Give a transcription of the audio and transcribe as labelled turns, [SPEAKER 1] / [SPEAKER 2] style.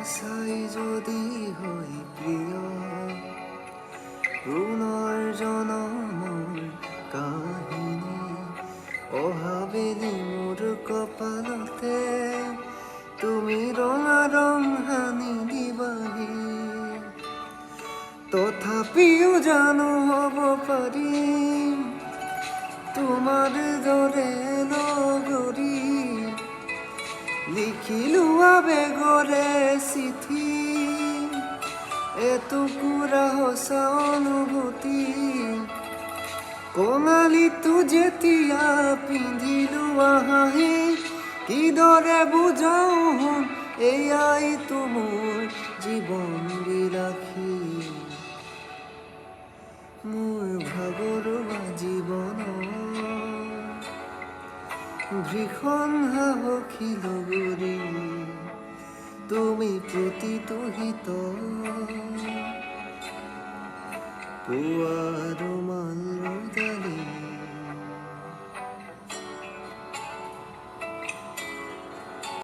[SPEAKER 1] সঁচাই যদি হয় প্ৰিয় পুনৰ জনমৰ কাহিনী অহাবেলি মোৰ কপালতে তুমি ৰঙা ৰং সানি দিবাহি তথাপিও জানো হ'ব পাৰিম তোমাৰ দৰে নগৰী লিখিলো আবেগৰে চিঠি এটুকুৰা সঁচা অনুভূতি কঙালীটো যেতিয়া পিন্ধিলো আহাহি কিদৰে বুজাও শুন এয়াইতো মোৰ জীৱন বিলাসী মোৰ ভাগৰুৱা জীৱনৰ ভীষণ সাহসী লগৰী তুমি প্ৰতিটো হিত পোৱা ৰুমাল ৰ'দালি